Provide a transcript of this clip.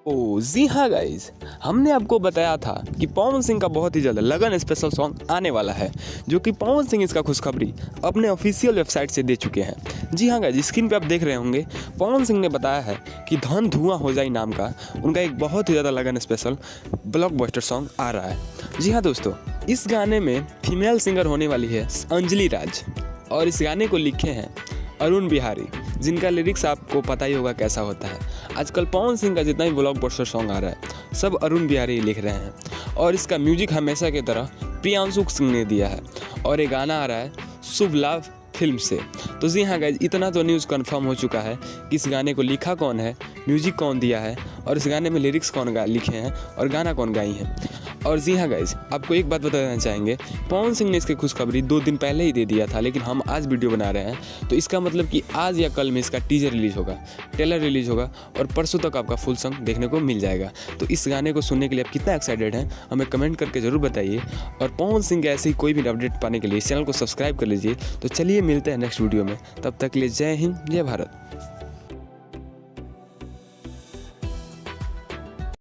ओ जी हाँ गाइज, हमने आपको बताया था कि पवन सिंह का बहुत ही जल्द लगन स्पेशल सॉन्ग आने वाला है, जो कि पवन सिंह इसका खुशखबरी अपने ऑफिशियल वेबसाइट से दे चुके हैं। जी हाँ गाइज, स्क्रीन पे आप देख रहे होंगे पवन सिंह ने बताया है कि धन धुआं हो जाए नाम का उनका एक बहुत ही ज़्यादा लगन स्पेशल ब्लॉकबस्टर सॉन्ग आ रहा है। जी हाँ दोस्तों, इस गाने में फीमेल सिंगर होने वाली है अंजलि राज और इस गाने को लिखे हैं अरुण बिहारी, जिनका लिरिक्स आपको पता ही होगा कैसा होता है। आजकल पवन सिंह का जितना भी ब्लॉकबस्टर सॉन्ग आ रहा है सब अरुण बिहारी लिख रहे हैं और इसका म्यूजिक हमेशा की तरह प्रियांशु सिंह ने दिया है और ये गाना आ रहा है शुभ लाभ फिल्म से। तो जी हाँ गाइज, इतना तो न्यूज़ कंफर्म हो चुका है कि इस गाने को लिखा कौन है, म्यूजिक कौन दिया है और इस गाने में लिरिक्स कौन लिखे हैं और गाना कौन गाई है। और जी हाँ गाइज, आपको एक बात बता देना चाहेंगे, पवन सिंह ने इसकी खुशखबरी 2 दिन पहले ही दे दिया था, लेकिन हम आज वीडियो बना रहे हैं तो इसका मतलब कि आज या कल में इसका टीजर रिलीज होगा, ट्रेलर रिलीज होगा और परसों तक आपका फुल सॉन्ग देखने को मिल जाएगा। तो इस गाने को सुनने के लिए आप कितना एक्साइटेड हैं हमें कमेंट करके ज़रूर बताइए और पवन सिंह के ऐसे ही कोई भी अपडेट पाने के लिए इस चैनल को सब्सक्राइब कर लीजिए। तो चलिए मिलते हैं नेक्स्ट वीडियो में, तब तक के लिए जय हिंद जय भारत।